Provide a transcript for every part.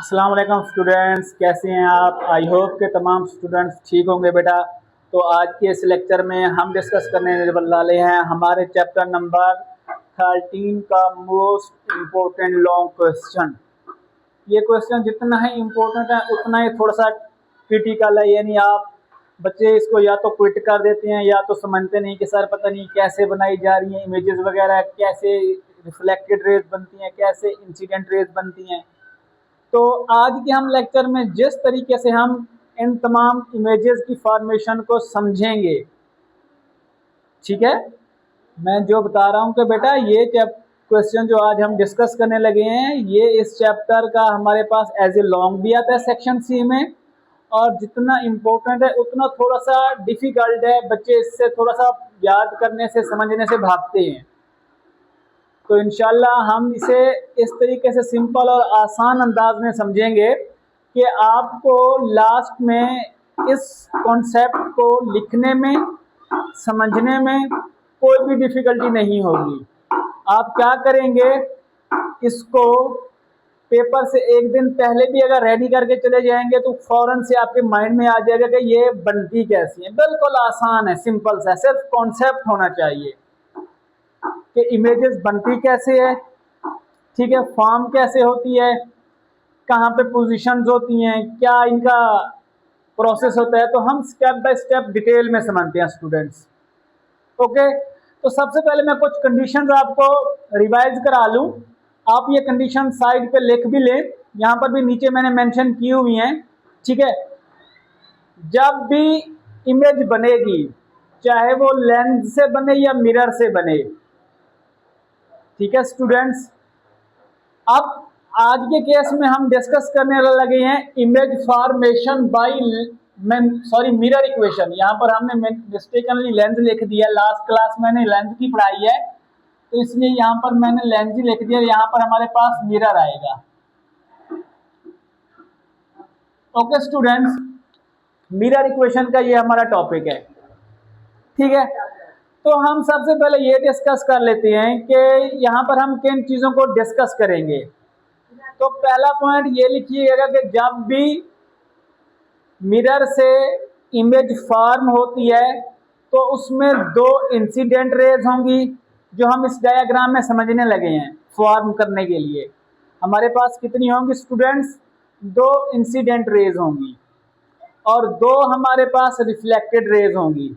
अस्सलाम वालेकुम स्टूडेंट्स, कैसे हैं आप। आई होप के तमाम स्टूडेंट्स ठीक होंगे बेटा। तो आज के इस लेक्चर में हम डिस्कस करने वाले हैं हमारे चैप्टर नंबर 13 का मोस्ट इम्पोर्टेंट लॉन्ग क्वेश्चन। ये क्वेश्चन जितना ही इम्पोर्टेंट है उतना ही थोड़ा सा क्रिटिकल है, यानी आप बच्चे इसको या तो क्विट कर देते हैं या तो समझते नहीं कि सर पता नहीं कैसे बनाई जा रही हैं इमेजेस वगैरह, कैसे रिफ्लेक्टेड रेज बनती हैं, कैसे इंसिडेंट रेज बनती हैं। तो आज के हम लेक्चर में जिस तरीके से हम इन तमाम इमेजेस की फॉर्मेशन को समझेंगे, ठीक है, मैं जो बता रहा हूँ कि बेटा ये क्वेश्चन जो आज हम डिस्कस करने लगे हैं ये इस चैप्टर का हमारे पास एज ए लॉन्ग भी आता है सेक्शन सी में, और जितना इम्पोर्टेंट है उतना थोड़ा सा डिफ़िकल्ट है, बच्चे इससे थोड़ा सा याद करने से समझने से भागते हैं। तो इंशाल्लाह हम इसे इस तरीके से सिंपल और आसान अंदाज में समझेंगे कि आपको लास्ट में इस कॉन्सेप्ट को लिखने में समझने में कोई भी डिफ़िकल्टी नहीं होगी। आप क्या करेंगे, इसको पेपर से एक दिन पहले भी अगर रेडी करके चले जाएंगे तो फ़ौरन से आपके माइंड में आ जाएगा कि ये बनती कैसी है। बिल्कुल आसान है, सिंपल सा, सिर्फ कॉन्सेप्ट होना चाहिए कि इमेजेस बनती कैसे है, ठीक है, फॉर्म कैसे होती है, कहाँ पे पोजीशंस होती हैं, क्या इनका प्रोसेस होता है। तो हम स्टेप बाय स्टेप डिटेल में समझते हैं स्टूडेंट्स। ओके, तो सबसे पहले मैं कुछ कंडीशंस आपको रिवाइज करा लूँ। आप ये कंडीशन साइड पे लिख भी लें, यहाँ पर भी नीचे मैंने मेंशन की हुई हैं, ठीक है। जब भी इमेज बनेगी, चाहे वो लेंस से बने या मिरर से बने, ठीक है स्टूडेंट्स। अब आज के केस में हम डिस्कस करने लगे हैं image formation by mirror equation. यहाँ पर हमने मिस्टेकनली लेंस लिख दिया, लास्ट क्लास मैंने लेंस की पढ़ाई है तो इसलिए यहाँ पर मैंने लेंस ही लिख दिया, यहाँ पर हमारे पास मिरर आएगा। ओके स्टूडेंट्स, मिरर इक्वेशन का ये हमारा टॉपिक है, ठीक है। तो हम सबसे पहले ये डिस्कस कर लेते हैं कि यहाँ पर हम किन चीज़ों को डिस्कस करेंगे। तो पहला पॉइंट ये लिखिएगा कि जब भी मिरर से इमेज फॉर्म होती है तो उसमें दो इंसिडेंट रेज होंगी, जो हम इस डायग्राम में समझने लगे हैं। फॉर्म करने के लिए हमारे पास कितनी होंगी स्टूडेंट्स, दो इंसिडेंट रेज होंगी और दो हमारे पास रिफ्लेक्टेड रेज होंगी।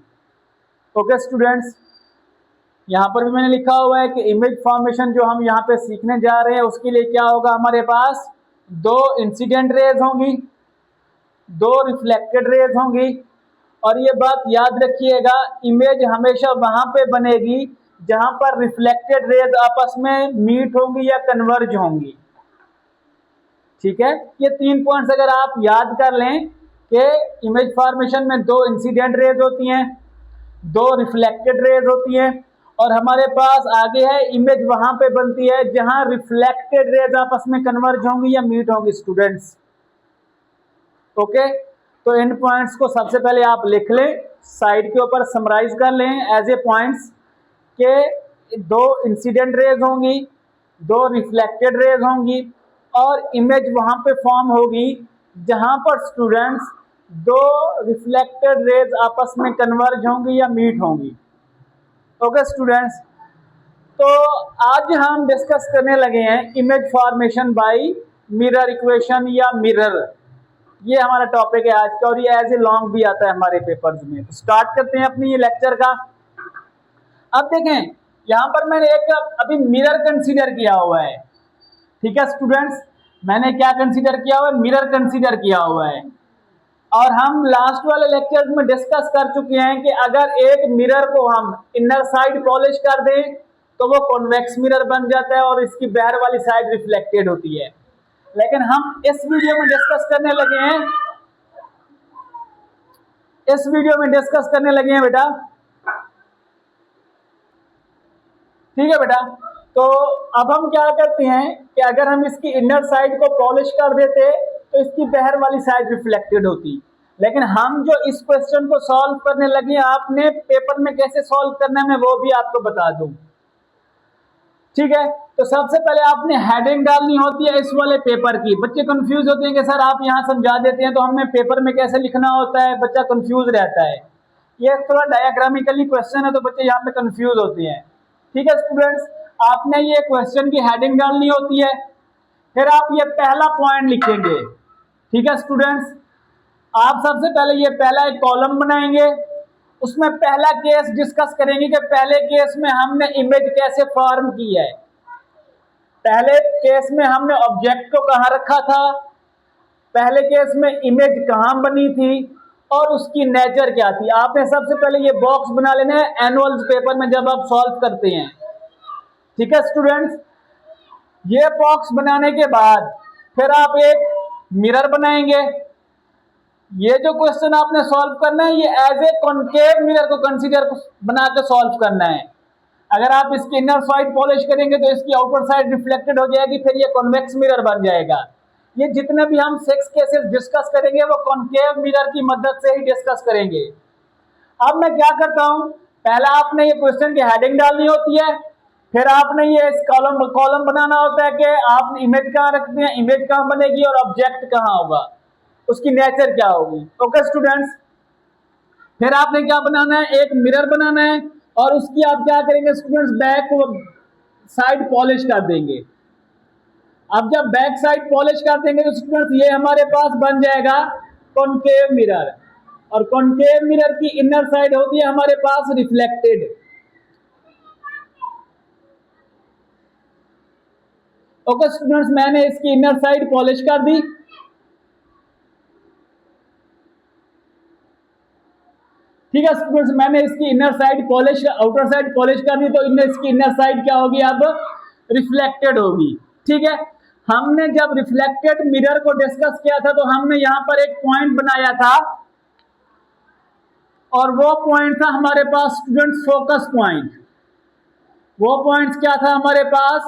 ओके स्टूडेंट्स, यहाँ पर भी मैंने लिखा हुआ है कि इमेज फॉर्मेशन जो हम यहाँ पे सीखने जा रहे हैं उसके लिए क्या होगा, हमारे पास दो इंसिडेंट रेज होंगी, दो रिफ्लेक्टेड रेज होंगी। और ये बात याद रखिएगा, इमेज हमेशा वहाँ पे बनेगी जहाँ पर रिफ्लेक्टेड रेज आपस में मीट होंगी या कन्वर्ज होंगी, ठीक है। ये 3 पॉइंट्स अगर आप याद कर लें कि इमेज फॉर्मेशन में दो इंसिडेंट रेज होती हैं, दो रिफ्लेक्टेड रेज होती हैं, और हमारे पास आगे है इमेज वहां पे बनती है जहां रिफ्लेक्टेड रेज आपस में कन्वर्ज होंगी या मीट होंगी स्टूडेंट्स। ओके, तो इन पॉइंट्स को सबसे पहले आप लिख लें, साइड के ऊपर समराइज कर लें एज ए पॉइंट्स के दो इंसिडेंट रेज होंगी, दो रिफ्लेक्टेड रेज होंगी, और इमेज वहां पे फॉर्म होगी जहां पर स्टूडेंट्स दो रिफ्लेक्टेड रेज आपस में कन्वर्ज होंगी या मीट होंगी। ओके स्टूडेंट्स, तो आज हम डिस्कस करने लगे हैं image formation by mirror equation या मिरर। ये हमारा टॉपिक है आज का और ये एज ए लॉन्ग भी आता है हमारे पेपर्स में। तो स्टार्ट करते हैं अपनी ये लेक्चर का। अब देखें, यहाँ पर मैंने एक अभी मिरर कंसीडर किया हुआ है, ठीक है स्टूडेंट्स। मैंने क्या कंसीडर किया हुआ है, मिरर कंसीडर किया हुआ है। और हम लास्ट वाले लेक्चर में डिस्कस कर चुके हैं कि अगर एक मिरर को हम इनर साइड पॉलिश कर दें तो वो कॉन्वेक्स मिरर बन जाता है और इसकी बाहर वाली साइड रिफ्लेक्टेड होती है। लेकिन हम इस वीडियो में डिस्कस करने लगे हैं, बेटा, ठीक है बेटा। तो अब हम क्या करते हैं कि अगर हम इसकी इनर साइड को पॉलिश कर देते तो इसकी बाहर वाली साइड रिफ्लेक्टेड होती। लेकिन हम जो इस क्वेश्चन को सॉल्व करने लगे, आपने पेपर में कैसे सॉल्व करना है मैं वो भी आपको बता दूं। ठीक है। तो सबसे पहले आपने हेडिंग डालनी होती है इस वाले पेपर की। बच्चे कंफ्यूज होते हैं कि सर आप यहाँ समझा देते हैं तो हमें पेपर में कैसे लिखना होता है, बच्चा कंफ्यूज रहता है। ये थोड़ा डायग्रामिकली क्वेश्चन है तो बच्चे यहाँ पे कंफ्यूज होते हैं। ठीक है स्टूडेंट्स, आपने ये क्वेश्चन की हेडिंग डालनी होती है, फिर आप ये पहला पॉइंट लिखेंगे। ठीक है स्टूडेंट्स, आप सबसे पहले ये पहला एक कॉलम बनाएंगे, उसमें पहला केस डिस्कस करेंगे कि पहले केस में हमने इमेज कैसे फॉर्म की है। पहले केस में हमने ऑब्जेक्ट को कहाँ रखा था, पहले केस में इमेज कहाँ बनी थी और उसकी नेचर क्या थी। आपने सबसे पहले ये बॉक्स बना लेना है एनुअल पेपर में जब आप सॉल्व करते हैं। ठीक है स्टूडेंट्स, ये बॉक्स बनाने के बाद फिर आप एक मिरर बनाएंगे। ये जो क्वेश्चन आपने सॉल्व करना है ये एज ए कॉनकेव मिरर को कंसीडर बना के सॉल्व करना है। अगर आप इसकी इनर साइड पॉलिश करेंगे तो इसकी आउटर साइड रिफ्लेक्टेड हो जाएगी, फिर ये कॉन्वेक्स मिरर बन जाएगा। ये जितने भी हम 6 केसेस डिस्कस करेंगे वो कॉनकेव मिरर की मदद से ही डिस्कस करेंगे। अब मैं क्या करता हूं, पहला आपने ये क्वेश्चन की हेडिंग डालनी होती है, फिर आपने ये इस कॉलम बनाना होता है कि आप इमेज कहाँ रखते हैं, इमेज कहाँ बनेगी और ऑब्जेक्ट कहाँ होगा, उसकी नेचर क्या होगी। ओके स्टूडेंट्स, फिर आपने क्या बनाना है, एक मिरर बनाना है और उसकी आप क्या करेंगे स्टूडेंट्स, बैक साइड पॉलिश कर देंगे। अब जब बैक साइड पॉलिश कर देंगे तो स्टूडेंट्स ये हमारे पास बन जाएगा कॉनकेव मिरर, और कॉनकेव मिरर की इनर साइड होती है हमारे पास रिफ्लेक्टेड। ओके स्टूडेंट्स, मैंने इसकी इनर साइड पॉलिश कर दी। ठीक है स्टूडेंट्स, मैंने इसकी inner side polish, outer side polish कर दी, तो इसकी इनर साइड क्या होगी, अब रिफ्लेक्टेड होगी। ठीक है, हमने जब रिफ्लेक्टेड मिरर को डिस्कस किया था तो हमने यहां पर एक पॉइंट बनाया था और वो पॉइंट था हमारे पास स्टूडेंट्स फोकस पॉइंट। वो पॉइंट क्या था हमारे पास,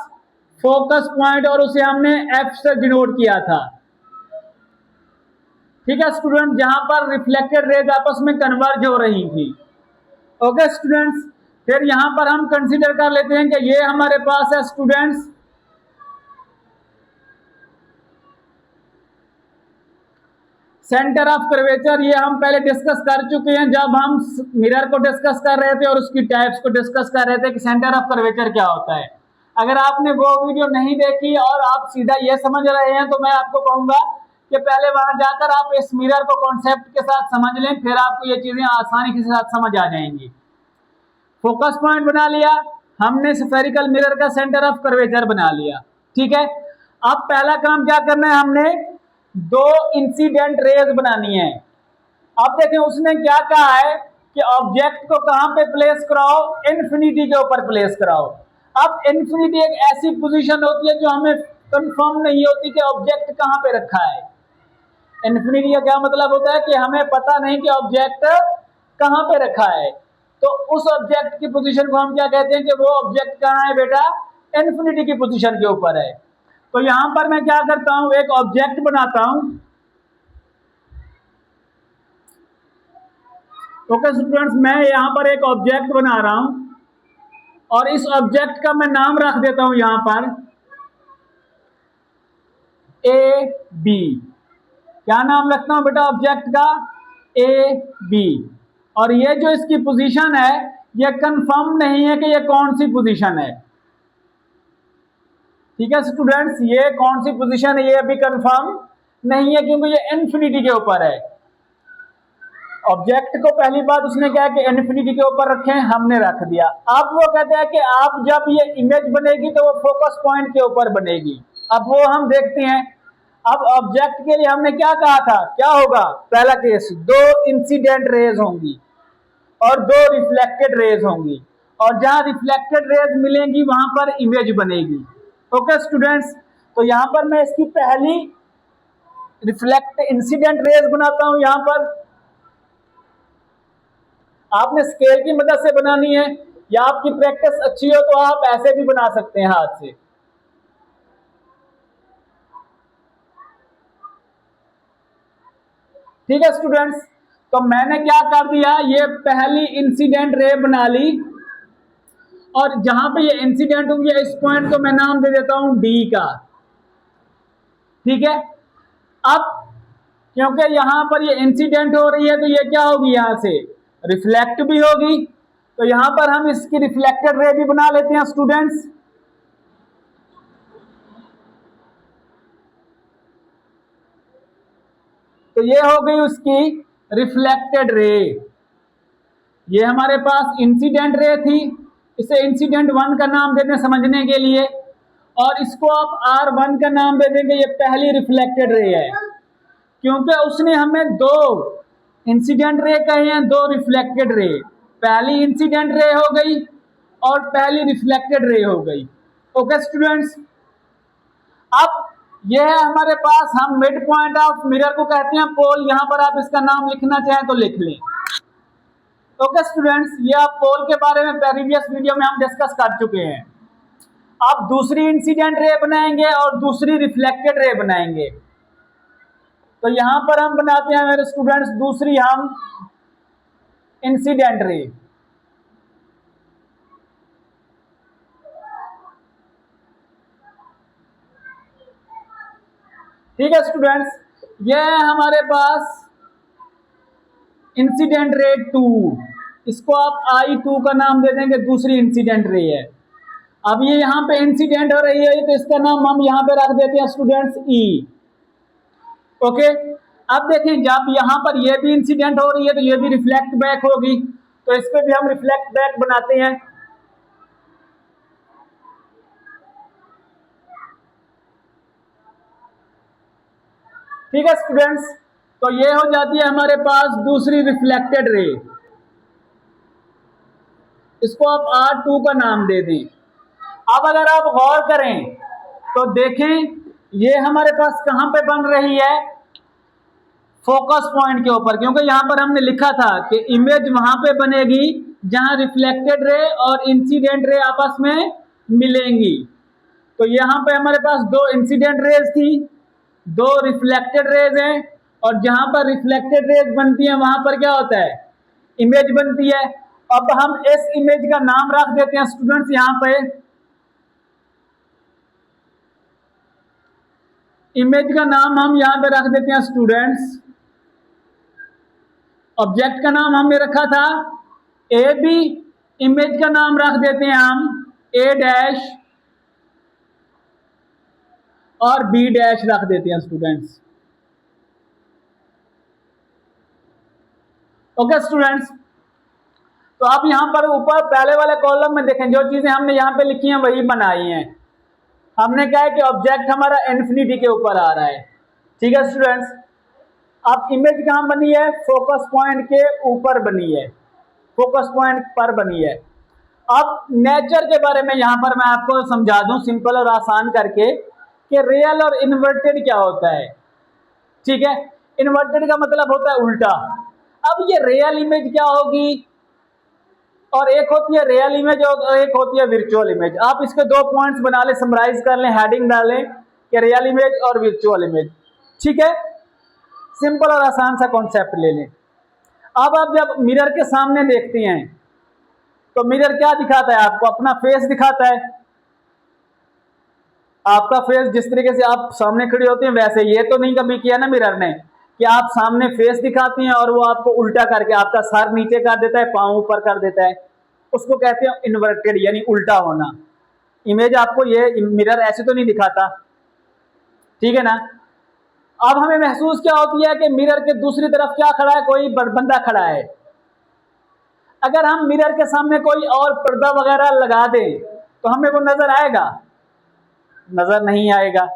फोकस पॉइंट, और उसे हमने एफ से डिनोट किया था। ठीक है स्टूडेंट, जहां पर रिफ्लेक्टेड रेज आपस में कन्वर्ज हो रही थी। ओके स्टूडेंट्स, फिर यहां पर हम कंसीडर कर लेते हैं कि ये हमारे पास है स्टूडेंट्स सेंटर ऑफ कर्वेचर। ये हम पहले डिस्कस कर चुके हैं जब हम मिरर को डिस्कस कर रहे थे और उसकी टाइप्स को डिस्कस कर रहे थे कि सेंटर ऑफ कर्वेचर क्या होता है। अगर आपने वो वीडियो नहीं देखी और आप सीधा ये समझ रहे हैं तो मैं आपको कहूंगा कि पहले वहां जाकर आप इस मिरर को कॉन्सेप्ट के साथ समझ लें, फिर आपको ये चीजें आसानी के साथ समझ आ जाएंगी। फोकस पॉइंट बना लिया हमने, स्फेरिकल मिरर का सेंटर ऑफ कर्वेचर बना लिया। ठीक है, अब पहला काम क्या करना है, हमने दो इंसिडेंट रेज बनानी है। अब देखें उसने क्या कहा है कि ऑब्जेक्ट को कहां पे प्लेस कराओ, इन्फिनिटी के ऊपर प्लेस कराओ। अब इन्फिनिटी एक ऐसी पोजीशन होती है जो हमें कंफर्म नहीं होती कि ऑब्जेक्ट कहां पे रखा है। इन्फिनिटी का क्या मतलब होता है कि हमें पता नहीं कि ऑब्जेक्ट कहां पे रखा है, तो उस ऑब्जेक्ट की पोजीशन को हम क्या कहते हैं कि वो ऑब्जेक्ट कहां है बेटा, इन्फिनिटी की पोजीशन के ऊपर है। तो यहां पर मैं क्या करता हूं, एक ऑब्जेक्ट बनाता हूं। ओके स्टूडेंट्स, मैं यहां पर एक ऑब्जेक्ट बना रहा हूं और इस ऑब्जेक्ट का मैं नाम रख देता हूं यहां पर ए बी। क्या नाम रखता हूं बेटा ऑब्जेक्ट का, ए बी। और ये जो इसकी पोजीशन है ये कंफर्म नहीं है कि ये कौन सी पोजीशन है। ठीक है स्टूडेंट्स, ये कौन सी पोजीशन है ये अभी कंफर्म नहीं है क्योंकि ये इन्फिनिटी के ऊपर है। ऑब्जेक्ट को पहली बात उसने क्या कि इन्फिनिटी के ऊपर रखें, हमने रख दिया। अब वो कहते हैं कि आप जब ये इमेज बनेगी तो वो फोकस पॉइंट के ऊपर बनेगी। अब वो हम देखते हैं। अब ऑब्जेक्ट के लिए हमने क्या कहा था, क्या होगा, पहला केस दो इंसिडेंट रेज होंगी और दो रिफ्लेक्टेड रेज होंगी, और जहां रिफ्लेक्टेड रेज मिलेंगी वहां पर इमेज बनेगी। ओके स्टूडेंट्स, तो यहां पर मैं इसकी पहली रिफ्लेक्ट इंसिडेंट रेज बनाता हूं। यहां पर आपने स्केल की मदद से बनानी है या आपकी प्रैक्टिस अच्छी हो तो आप ऐसे भी बना सकते हैं हाथ से। ठीक है स्टूडेंट्स, तो मैंने क्या कर दिया, ये पहली इंसिडेंट रे बना ली और जहां पे ये इंसिडेंट हो गया, इस पॉइंट को मैं नाम दे देता हूं डी का। ठीक है, अब क्योंकि यहां पर ये इंसिडेंट हो रही है तो ये क्या होगी, यहां से रिफ्लेक्ट भी होगी। तो यहां पर हम इसकी रिफ्लेक्टेड रे भी बना लेते हैं स्टूडेंट्स। तो ये हो गई उसकी रिफ्लेक्टेड रे। ये हमारे पास इंसिडेंट रे थी, इसे इंसिडेंट 1 का नाम देते हैं समझने के लिए, और इसको आप R1 का नाम दे देंगे। ये पहली रिफ्लेक्टेड रे है, क्योंकि उसने हमें 2 इंसिडेंट रे कहे हैं, 2 रिफ्लेक्टेड रे। पहली इंसिडेंट रे हो गई और पहली रिफ्लेक्टेड रे हो गई। ओके स्टूडेंट्स, अब यह है हमारे पास, हम मिड पॉइंट ऑफ मिरर को कहते हैं पोल। यहां पर आप इसका नाम लिखना चाहें तो लिख लें। ओके स्टूडेंट्स, ये आप पोल के बारे में प्रीवियस वीडियो में हम डिस्कस कर चुके हैं। आप दूसरी इंसिडेंट रे बनाएंगे और दूसरी रिफ्लेक्टेड रे बनाएंगे। तो यहां पर हम बनाते हैं मेरे स्टूडेंट्स, दूसरी हम इंसिडेंट रे। ठीक है स्टूडेंट्स, ये है हमारे पास इंसिडेंट रे 2। इसको आप I2 का नाम दे देंगे, दूसरी इंसिडेंट रे है। अब ये यहाँ पे इंसिडेंट हो रही है तो इसका नाम हम यहाँ पे रख देते हैं स्टूडेंट्स E। ओके, अब देखें जब यहाँ पर ये भी इंसिडेंट हो रही है तो ये भी रिफ्लेक्ट बैक होगी, तो इस पे भी हम रिफ्लेक्ट बैक बनाते हैं। ठीक है स्टूडेंट्स, तो ये हो जाती है हमारे पास दूसरी रिफ्लेक्टेड रे। इसको आप R2 का नाम दे दें। अब अगर आप गौर करें तो देखें ये हमारे पास कहां पे बन रही है, फोकस पॉइंट के ऊपर, क्योंकि यहां पर हमने लिखा था कि इमेज वहां पे बनेगी जहां रिफ्लेक्टेड रे और इंसिडेंट रे आपस में मिलेंगी। तो यहां पे हमारे पास 2 इंसिडेंट रेज थी, 2 रिफ्लेक्टेड रेज हैं, और जहां पर रिफ्लेक्टेड रेज बनती है वहां पर क्या होता है, इमेज बनती है। अब हम इस इमेज का नाम रख देते हैं स्टूडेंट्स, यहां पे इमेज का नाम हम यहां पे रख देते हैं स्टूडेंट्स, ऑब्जेक्ट का नाम हमने रखा था ए बी, इमेज का नाम रख देते हैं हम A डैश और B डैश रख देते हैं स्टूडेंट्स। ओके स्टूडेंट्स, तो आप यहां पर ऊपर पहले वाले कॉलम में देखें, जो चीजें हमने यहां पे लिखी हैं वही बनाई हैं। हमने क्या है कि ऑब्जेक्ट हमारा इन्फिनिटी के ऊपर आ रहा है। ठीक है स्टूडेंट्स, अब इमेज कहां बनी है, फोकस पॉइंट के ऊपर बनी है, फोकस पॉइंट पर बनी है। अब नेचर के बारे में यहां पर मैं आपको समझा दूं सिंपल और आसान करके कि रियल और इन्वर्टेड क्या होता है। ठीक है, इन्वर्टेड का मतलब होता है उल्टा। अब ये रियल इमेज क्या होगी, और एक होती है रियल इमेज और एक होती है वर्चुअल इमेज। आप इसके 2 पॉइंट्स बना ले, समराइज कर लें, हेडिंग डालें कि रियल इमेज और वर्चुअल इमेज। ठीक है, सिंपल और आसान सा कॉन्सेप्ट ले लें। अब आप जब मिरर के सामने देखते हैं तो मिरर क्या दिखाता है आपको, अपना फेस दिखाता है। आपका फेस जिस तरीके से आप सामने खड़े होते हैं वैसे, ये तो नहीं कभी किया ना मिरर ने कि आप सामने फेस दिखाती हैं और वो आपको उल्टा करके आपका सर नीचे कर देता है, पांव ऊपर कर देता है, उसको कहते हैं इन्वर्टेड यानी उल्टा होना। इमेज आपको ये मिरर ऐसे तो नहीं दिखाता, ठीक है ना। अब हमें महसूस क्या होती है कि मिरर के दूसरी तरफ क्या खड़ा है, कोई बंदा खड़ा है। अगर हम मिरर के सामने कोई और पर्दा वगैरह लगा दें तो हमें वो नजर आएगा, नजर नहीं आएगा।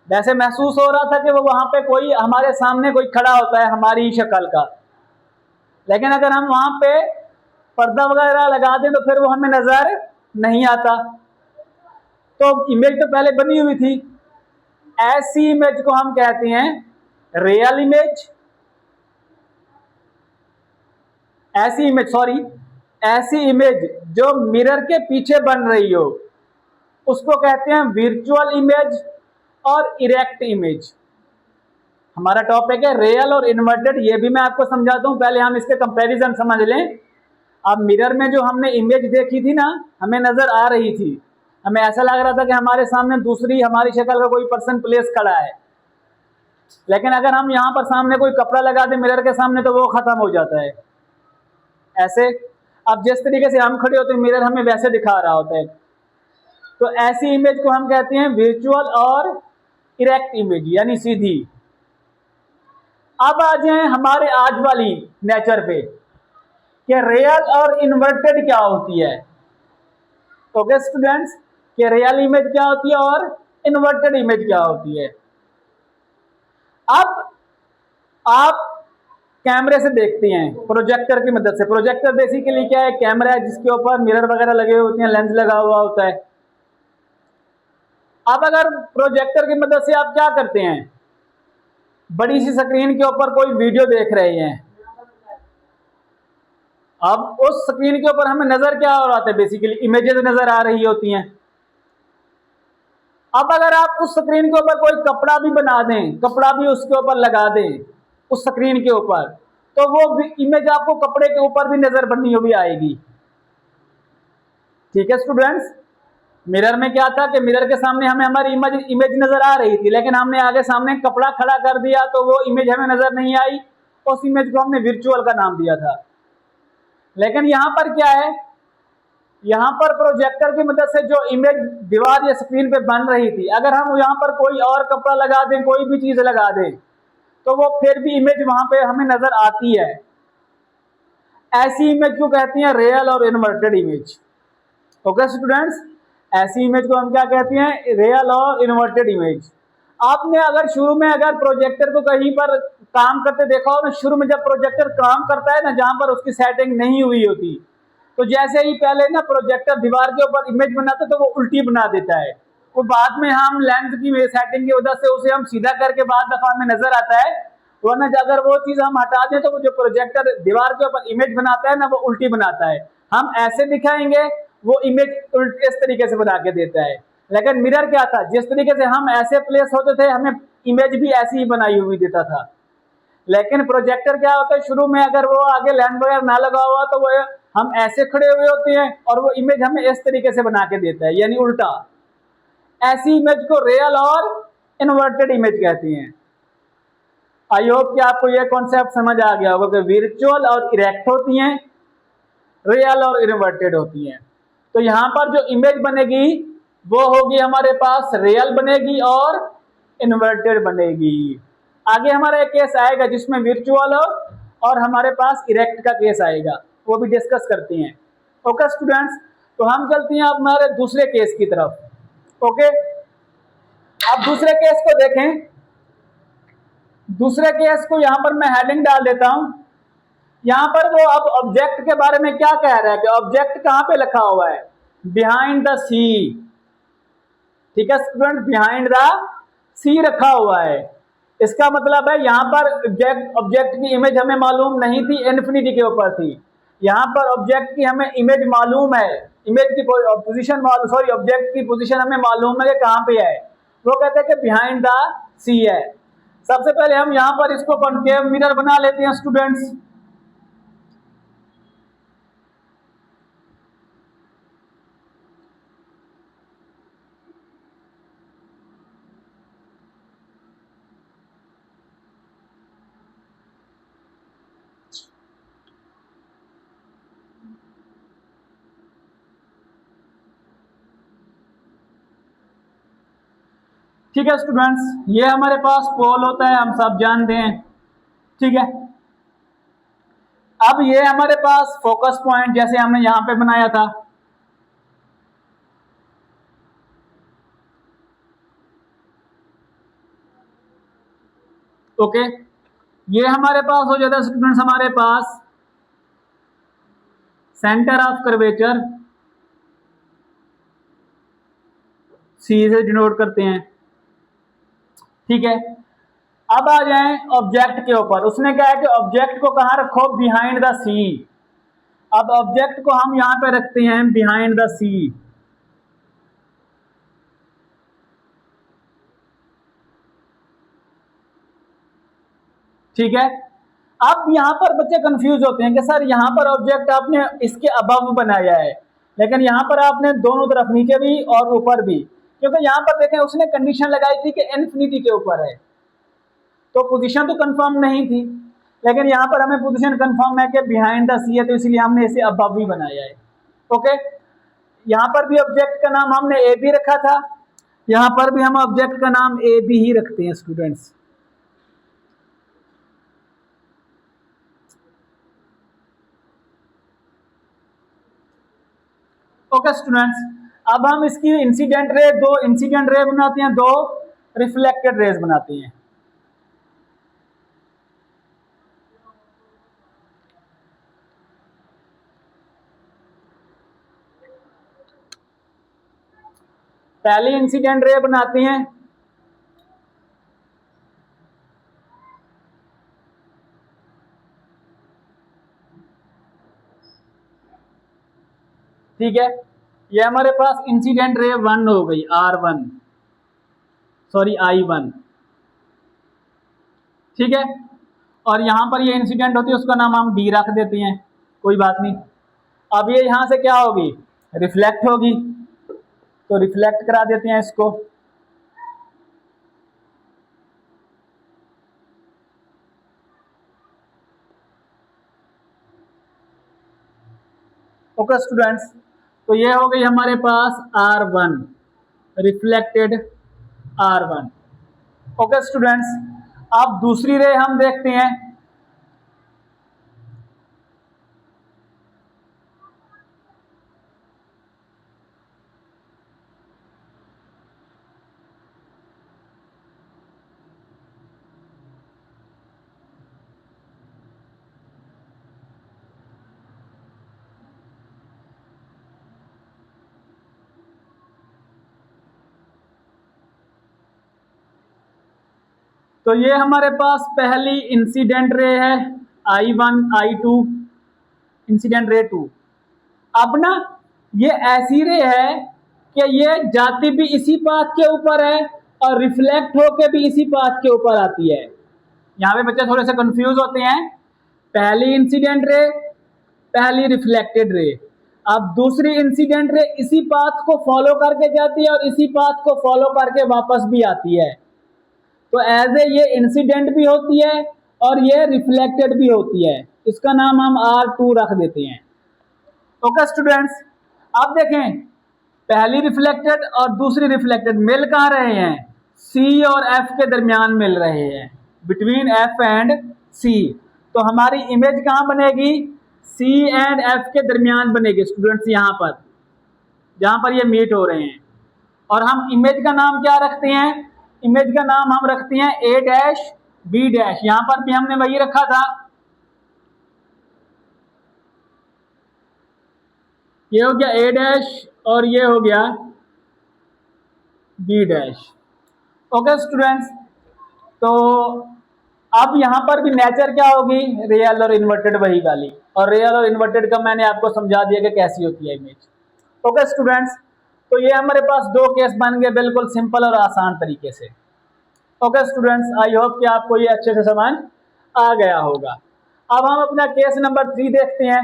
वैसे महसूस हो रहा था कि वो वहां पे कोई हमारे सामने कोई खड़ा होता है हमारी शक्ल का, लेकिन अगर हम वहां पे पर्दा वगैरह लगा दें तो फिर वो हमें नजर नहीं आता। तो इमेज तो पहले बनी हुई थी, ऐसी इमेज को हम कहते हैं रियल इमेज। ऐसी इमेज जो मिरर के पीछे बन रही हो उसको कहते हैं वर्चुअल इमेज और इरेक्ट इमेज। हमारा टॉपिक है रियल और इन्वर्टेड, ये भी मैं आपको समझाता हूं, पहले हम इसके कंपैरिजन समझ लें। अब मिरर में जो हमने इमेज देखी थी ना, हमें नजर आ रही थी, हमें ऐसा लग रहा था कि हमारे सामने दूसरी हमारी शक्ल का कोई पर्सन प्लेस खड़ा है। लेकिन अगर हम यहाँ पर सामने कोई कपड़ा लगा दें मिरर के सामने तो वो खत्म हो जाता है ऐसे। अब जिस तरीके से हम खड़े होते हैं मिरर हमें वैसे दिखा रहा होता है। तो ऐसी इमेज को हम कहते हैं वर्चुअल और इरेक्ट इमेज, यानी सीधी। अब आ जाए हमारे आज वाली नेचर पे कि रियल और इन्वर्टेड क्या होती है। ओके स्टूडेंट्स, कि रियल इमेज क्या होती है और इन्वर्टेड इमेज क्या होती है। अब आप कैमरे से देखते हैं प्रोजेक्टर की मदद से। प्रोजेक्टर बेसिकली क्या है, कैमरा है जिसके ऊपर मिरर वगैरह लगे होते हैं, लेंस लगा हुआ होता है। अब अगर प्रोजेक्टर की मदद से आप क्या करते हैं, बड़ी सी स्क्रीन के ऊपर कोई वीडियो देख रहे हैं, अब उस स्क्रीन के ऊपर हमें नजर क्या हो रहा है, बेसिकली इमेजेस नजर आ रही होती हैं। अब अगर आप उस स्क्रीन के ऊपर कोई कपड़ा भी बना दें, कपड़ा भी उसके ऊपर लगा दें उस स्क्रीन के ऊपर, तो वो इमेज आपको कपड़े के ऊपर भी नजर बनी हुई आएगी। ठीक है स्टूडेंट्स, मिरर में क्या था कि मिरर के सामने हमें हमारी इमेज नजर आ रही थी, लेकिन हमने आगे सामने कपड़ा खड़ा कर दिया तो वो इमेज हमें नजर नहीं आई। उस इमेज को हमने वर्चुअल का नाम दिया था। लेकिन यहां पर क्या है, यहां पर प्रोजेक्टर की मदद से जो इमेज दीवार या स्क्रीन पे बन रही थी, अगर हम यहां पर कोई और कपड़ा लगा दें, कोई भी चीज लगा दें, तो वो फिर भी इमेज वहां पे हमें नजर आती है। ऐसी इमेज को कहते हैं रियल और इन्वर्टेड इमेज। ओके स्टूडेंट्स, ऐसी इमेज को हम क्या कहते हैं, रियल और इन्वर्टेड इमेज। आपने अगर शुरू में अगर प्रोजेक्टर को कहीं पर काम करते देखा हो ना, शुरू में जब प्रोजेक्टर काम करता है ना, जहां पर उसकी सेटिंग नहीं हुई होती, तो जैसे ही पहले ना प्रोजेक्टर दीवार के ऊपर इमेज बनाता है तो वो उल्टी बना देता है। वो बाद में हम लेंस की सेटिंग की वजह से उसे हम सीधा करके बाद दफा में नजर आता है, वरना अगर वो चीज हम हटा दें तो वो जो प्रोजेक्टर दीवार के ऊपर इमेज बनाता है ना, वो उल्टी बनाता है। हम ऐसे दिखाएंगे, वो इमेज इस तरीके से बना के देता है। लेकिन मिरर क्या था, जिस तरीके से हम ऐसे प्लेस होते थे हमें इमेज भी ऐसी ही बनाई हुई देता था। लेकिन प्रोजेक्टर क्या होता है, शुरू में अगर वो आगे लैंड वगैरह ना लगा हुआ तो वो हम ऐसे खड़े हुए होते हैं और वो इमेज हमें इस तरीके से बना के देता है, यानी उल्टा। ऐसी इमेज को रियल और इन्वर्टेड इमेज कहती हैं। आई होप कि आपको यह कॉन्सेप्ट समझ आ गया होगा कि वर्चुअल और इरेक्ट होती हैं, रियल और इन्वर्टेड होती हैं। तो यहां पर जो इमेज बनेगी वो होगी हमारे पास रियल बनेगी और इन्वर्टेड बनेगी। आगे हमारा एक केस आएगा जिसमें वर्चुअल और हमारे पास इरेक्ट का केस आएगा, वो भी डिस्कस करते हैं। ओके स्टूडेंट्स, तो हम चलते हैं अब हमारे दूसरे केस की तरफ। ओके, अब दूसरे केस को देखें। दूसरे केस को यहां पर मैं हेडिंग डाल देता हूं। यहां पर वो अब ऑब्जेक्ट के बारे में क्या कह रहा है कि ऑब्जेक्ट कहां पे लिखा हुआ है, बिहाइंड द सी। ठीक है स्टूडेंट, बिहाइंड द सी रखा हुआ है। इसका मतलब है यहां पर ऑब्जेक्ट की इमेज हमें मालूम नहीं थी, इन्फिनिटी के ऊपर थी। यहां पर ऑब्जेक्ट की हमें इमेज मालूम है, इमेज की पोजीशन मालूम, सॉरी ऑब्जेक्ट की पोजीशन हमें मालूम है कि कहां पे है। वो कहते हैं कि बिहाइंड द सी है। सबसे पहले हम यहां पर इसको कॉन्केव मिरर बना लेते हैं स्टूडेंट्स। ठीक है स्टूडेंट्स, ये हमारे पास पोल होता है, हम सब जानते हैं। ठीक है, अब ये हमारे पास फोकस पॉइंट जैसे हमने यहां पे बनाया था। ओके, ये हमारे पास हो जाता है स्टूडेंट्स, हमारे पास सेंटर ऑफ कर्वेचर, सी से डिनोट करते हैं। ठीक है, अब आ जाएं ऑब्जेक्ट के ऊपर। उसने क्या है कि ऑब्जेक्ट को कहां रखो, बिहाइंड द सी। अब ऑब्जेक्ट को हम यहां पे रखते हैं बिहाइंड द सी। ठीक है, अब यहाँ पर बच्चे कंफ्यूज होते हैं कि सर यहाँ पर ऑब्जेक्ट आपने इसके अबव बनाया है, लेकिन यहाँ पर आपने दोनों तरफ, नीचे भी और ऊपर भी, क्योंकि यहाँ पर देखें उसने कंडीशन लगाई थी कि इन्फिनिटी के ऊपर है, तो पोजीशन तो कंफर्म नहीं थी, लेकिन यहाँ पर हमें पोजीशन कंफर्म है कि बिहाइंड द सी है, तो इसलिए हमने इसे अबव भी बनाया है। ओके, यहाँ पर भी ऑब्जेक्ट का नाम हमने ए बी रखा था, यहाँ पर भी हम ऑब्जेक्ट का नाम ए बी ही रखते हैं स्टूडेंट्स। ओके स्टूडेंट्स, अब हम इसकी इंसिडेंट रे, दो इंसिडेंट रे बनाते हैं, दो रिफ्लेक्टेड रेज बनाते हैं। पहली इंसिडेंट रे बनाते हैं, ठीक है, ये हमारे पास इंसिडेंट रे 1 हो गई, R1, सॉरी I1, ठीक है, और यहां पर ये इंसिडेंट होती है, उसका नाम हम डी रख देते हैं, कोई बात नहीं। अब ये यहां से क्या होगी, रिफ्लेक्ट होगी, तो रिफ्लेक्ट करा देते हैं इसको। ओके स्टूडेंट्स, तो ये हो गई हमारे पास R1, reflected R1। Okay students, अब दूसरी रे हम देखते हैं। तो ये हमारे पास पहली इंसिडेंट रे है I1 I2, इंसिडेंट रे 2। अब ना ये ऐसी रे है कि ये जाती भी इसी पाथ के ऊपर है और रिफ्लेक्ट होके भी इसी पाथ के ऊपर आती है। यहाँ पे बच्चे थोड़े से कंफ्यूज होते हैं, पहली इंसिडेंट रे, पहली रिफ्लेक्टेड रे, अब दूसरी इंसिडेंट रे इसी पाथ को फॉलो करके जाती है और इसी पाथ को फॉलो करके वापस भी आती है, तो एज ए ये इंसिडेंट भी होती है और ये रिफ्लेक्टेड भी होती है, इसका नाम हम R2 रख देते हैं। ओके स्टूडेंट्स, अब देखें, पहली रिफ्लेक्टेड और दूसरी रिफ्लेक्टेड मिल कहाँ रहे हैं, C और F के दरमियान मिल रहे हैं, बिटवीन F एंड C, तो हमारी इमेज कहाँ बनेगी, C एंड F के दरमियान बनेगी स्टूडेंट्स, यहाँ पर जहाँ पर ये मीट हो रहे हैं। और हम इमेज का नाम क्या रखते हैं, इमेज का नाम हम रखते हैं A डैश B डैश, यहाँ पर भी हमने वही रखा था, ये हो गया A डैश और ये हो गया B डैश। ओके स्टूडेंट्स, तो अब यहाँ पर भी नेचर क्या होगी, रियल और इन्वर्टेड वही वाली, और रियल और इन्वर्टेड का मैंने आपको समझा दिया कि कैसी होती है इमेज। ओके स्टूडेंट्स, तो ये हमारे पास दो केस बन गए बिल्कुल सिंपल और आसान तरीके से। ओके स्टूडेंट्स, आई होप कि आपको ये अच्छे से समझ आ गया होगा। अब हम अपना केस नंबर 3 देखते हैं।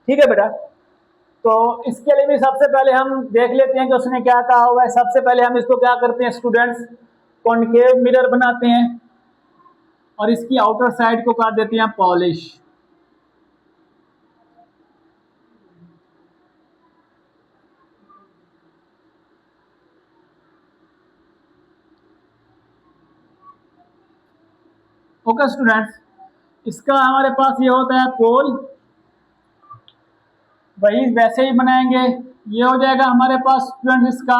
ठीक है बेटा, तो इसके लिए भी सबसे पहले हम देख लेते हैं कि उसने क्या कहा हुआ है। सबसे पहले हम इसको क्या करते हैं स्टूडेंट्स, कॉनकेव मिरर बनाते हैं और इसकी आउटर साइड को कर देते हैं पॉलिश। ओके स्टूडेंट्स, इसका हमारे पास ये होता है पोल, वही वैसे ही बनाएंगे। ये हो जाएगा हमारे पास स्टूडेंट्स इसका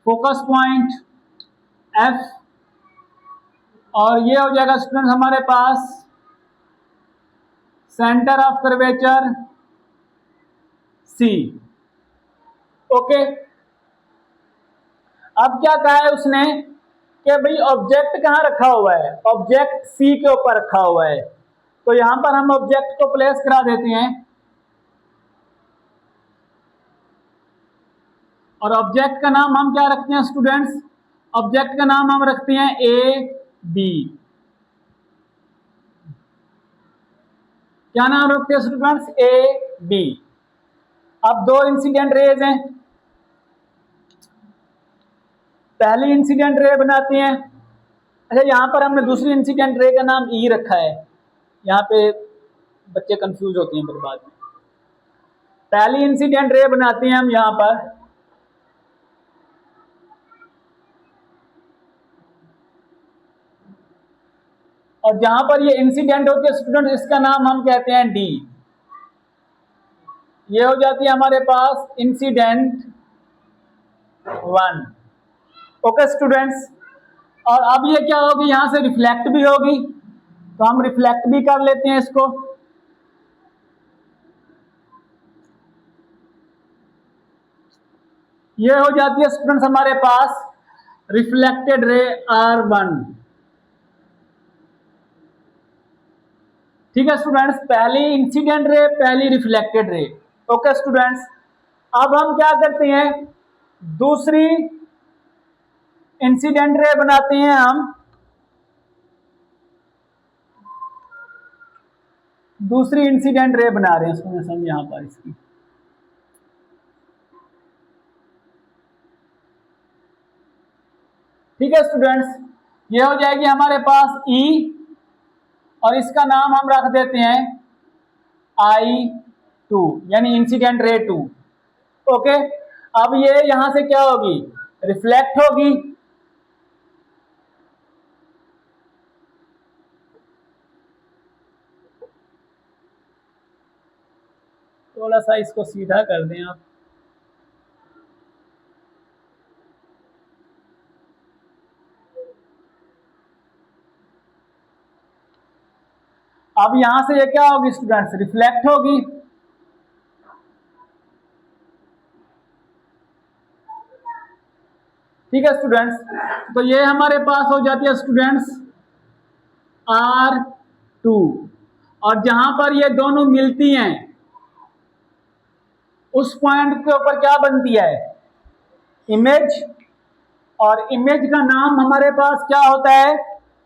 फोकस पॉइंट F, और ये हो जाएगा स्टूडेंट्स हमारे पास centre of curvature C। Okay, अब क्या कहा है उसने कि भाई ऑब्जेक्ट कहाँ रखा हुआ है, ऑब्जेक्ट सी के ऊपर रखा हुआ है। तो यहां पर हम ऑब्जेक्ट को प्लेस करा देते हैं और ऑब्जेक्ट का नाम हम क्या रखते हैं स्टूडेंट्स, ऑब्जेक्ट का नाम हम रखते हैं ए बी। क्या नाम रखते हैं स्टूडेंट्स, ए बी। अब दो इंसिडेंट रेज हैं, पहली इंसिडेंट रे बनाते हैं। अच्छा यहां पर हमने दूसरी इंसिडेंट रे का नाम ई रखा है, यहाँ पे बच्चे कंफ्यूज होते हैं फिर बाद में। पहली इंसिडेंट रे बनाते हैं हम यहां पर, और जहां पर ये इंसिडेंट होती है स्टूडेंट इसका नाम हम कहते हैं डी। ये हो जाती है हमारे पास इंसिडेंट वन। ओके स्टूडेंट्स, और अब ये क्या होगी, यहां से रिफ्लेक्ट भी होगी, तो हम रिफ्लेक्ट भी कर लेते हैं इसको। ये हो जाती है स्टूडेंट्स हमारे पास रिफ्लेक्टेड रे R1। ठीक है स्टूडेंट्स, पहली इंसिडेंट रे, पहली रिफ्लेक्टेड रे। ओके स्टूडेंट्स, अब हम क्या करते हैं, दूसरी इंसिडेंट रे बनाते हैं हम, दूसरी इंसिडेंट रे बना रहे हैं स्टूडेंट्स हम यहां पर इसकी। ठीक है स्टूडेंट्स, ये हो जाएगी हमारे पास ई और इसका नाम हम रख देते हैं I2 यानी इंसिडेंट रे 2। ओके, अब ये यहां से क्या होगी, रिफ्लेक्ट होगी, थोड़ा सा इसको सीधा कर दें आप। अब यहां से ये क्या होगी स्टूडेंट्स, रिफ्लेक्ट होगी। ठीक है स्टूडेंट्स, तो ये हमारे पास हो जाती है स्टूडेंट्स R2, और जहां पर ये दोनों मिलती हैं उस पॉइंट के ऊपर क्या बनती है, इमेज, और इमेज का नाम हमारे पास क्या होता है,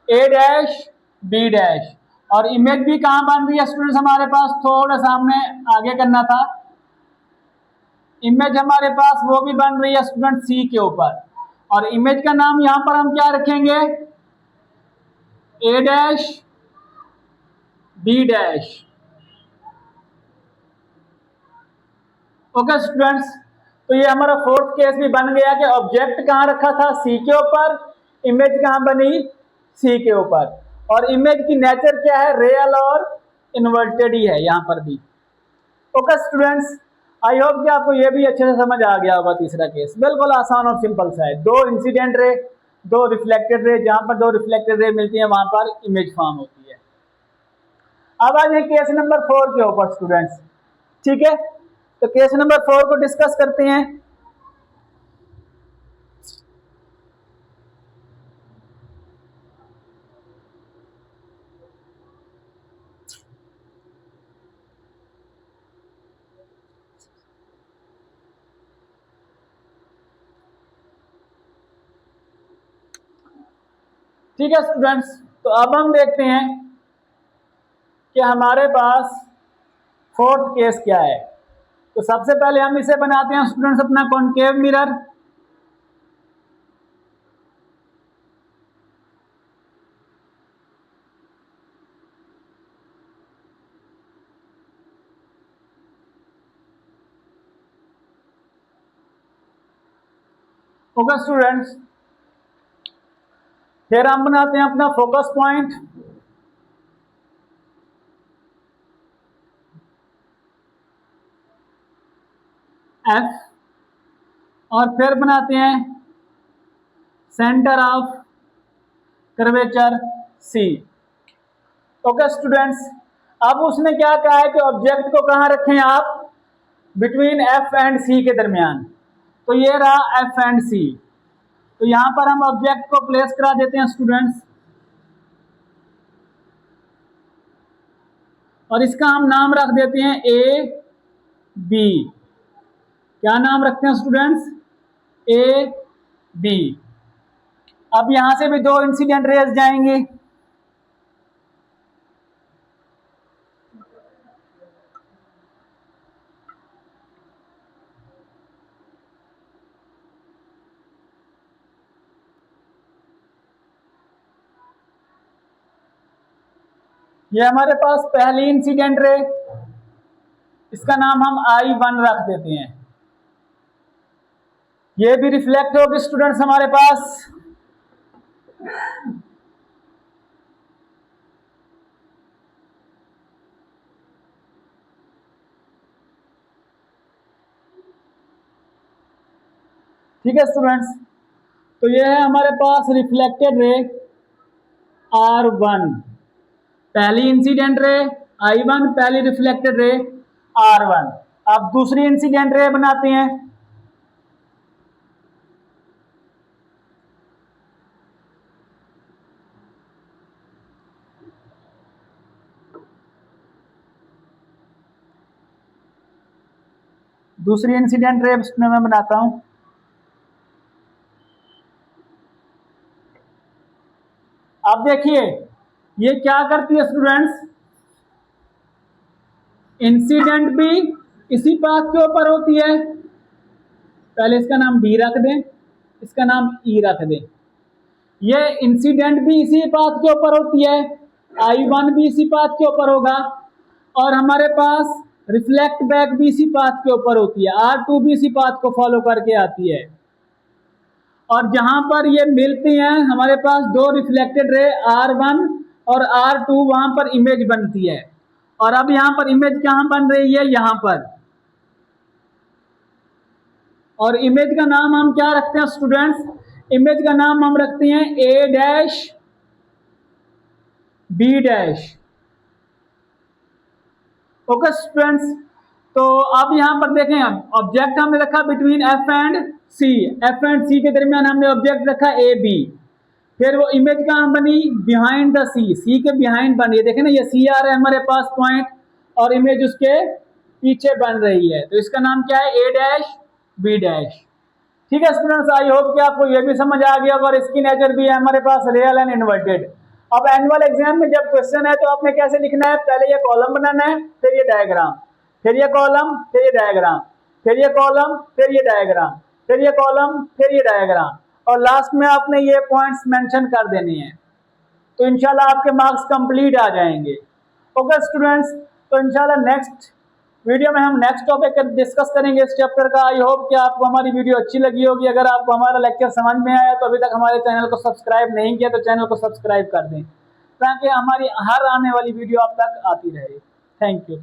A डैश B डैश। और इमेज भी कहां बन रही है स्टूडेंट्स, हमारे पास थोड़ा सा हमने आगे करना था, इमेज हमारे पास वो भी बन रही है स्टूडेंट C के ऊपर, और इमेज का नाम यहां पर हम क्या रखेंगे, A dash B dash. Okay students, तो ये हमारा फोर्थ केस भी बन गया कि ऑब्जेक्ट कहां रखा था, सी के ऊपर, इमेज कहां बनी, सी के ऊपर, और इमेज की नेचर क्या है, रियल और इन्वर्टेड ही है यहां पर भी। ओके स्टूडेंट्स, आई होप कि आपको ये भी अच्छे से समझ आ गया होगा। तीसरा केस बिल्कुल आसान और सिंपल सा है, दो इंसिडेंट रे, दो रिफ्लेक्टेड रे, जहां पर दो रिफ्लेक्टेड रे मिलती है वहां पर इमेज फॉर्म होती है। अब आ जाए केस नंबर 4 के ऊपर स्टूडेंट्स। ठीक है, तो केस नंबर 4 को डिस्कस करते हैं। ठीक है स्टूडेंट्स, तो अब हम देखते हैं कि हमारे पास फोर्थ केस क्या है। तो सबसे पहले हम इसे बनाते हैं स्टूडेंट्स अपना कॉनकेव मिरर। ओके स्टूडेंट्स, फिर हम बनाते हैं अपना फोकस पॉइंट। F, और फिर बनाते हैं centre of curvature C। Okay students, अब उसने क्या कहा है कि ऑब्जेक्ट को कहां रखें आप, बिटवीन F एंड C के दरमियान। तो ये रहा F एंड C। तो यहाँ पर हम ऑब्जेक्ट को प्लेस करा देते हैं स्टूडेंट्स, और इसका हम नाम रख देते हैं ए बी। क्या नाम रखते हैं स्टूडेंट्स? A B. अब यहां से भी दो इंसिडेंट रेज जाएंगे। ये हमारे पास पहली इंसिडेंट रे, इसका नाम हम I1 रख देते हैं। ये भी रिफ्लेक्ट होगी स्टूडेंट्स हमारे पास। ठीक है स्टूडेंट्स, तो ये है हमारे पास रिफ्लेक्टेड रे R1, पहली इंसिडेंट रे I1, पहली रिफ्लेक्टेड रे R1। अब दूसरी इंसिडेंट रे बनाते हैं। दूसरी इंसिडेंट रे इसमें मैं बनाता हूं। अब देखिए ये क्या करती है स्टूडेंट्स, इंसिडेंट भी इसी पाथ के ऊपर होती है। पहले इसका नाम डी रख दें, इसका नाम ई रख दें। ये इंसिडेंट भी इसी पाथ के ऊपर होती है, I1 भी इसी पाथ के ऊपर होगा, और हमारे पास रिफ्लेक्ट बैक भी इसी पाथ के ऊपर होती है, R2 भी इसी पाथ को फॉलो करके आती है। और जहां पर ये मिलती हैं हमारे पास दो रिफ्लेक्टेड रे R1 और R2, वहां पर इमेज बनती है। और अब यहां पर इमेज कहां बन रही है? यहां पर। और इमेज का नाम हम क्या रखते हैं स्टूडेंट्स? इमेज का नाम हम रखते हैं A dash B dash. Okay students, तो अब यहां पर देखें, ऑब्जेक्ट हमने रखा between F and C, F and C के दरमियान हमने ऑब्जेक्ट रखा AB। फिर वो इमेज कहां बनी? बिहाइंड द C के बिहाइंड बनी है। देखें ना, ये C आ रहा है हमारे पास पॉइंट, और इमेज उसके पीछे बन रही है। तो इसका नाम क्या है? A dash B dash. ठीक है स्टूडेंट्स, आई होप कि आपको ये भी समझ आ गया होगा। और इसकी नेचर भी है हमारे पास रियल एंड इन्वर्टेड। अब एनुअल एग्जाम में जब क्वेश्चन है तो आपने कैसे लिखना है? पहले ये कॉलम बनाना है, फिर ये डायग्राम, फिर ये कॉलम, फिर ये डायग्राम, फिर ये कॉलम, फिर ये डायग्राम, फिर ये कॉलम, फिर ये डायग्राम, और लास्ट में आपने ये पॉइंट्स मेंशन कर देने हैं। तो इंशाल्लाह आपके मार्क्स कंप्लीट आ जाएंगे। ओके स्टूडेंट्स, तो इंशाल्लाह नेक्स्ट वीडियो में हम नेक्स्ट टॉपिक डिस्कस करेंगे इस चैप्टर का। आई होप कि आपको हमारी वीडियो अच्छी लगी होगी। अगर आपको हमारा लेक्चर समझ में आया तो अभी तक हमारे चैनल को सब्सक्राइब नहीं किया तो चैनल को सब्सक्राइब कर दें, ताकि हमारी हर आने वाली वीडियो आप तक आती रहे। Thank you.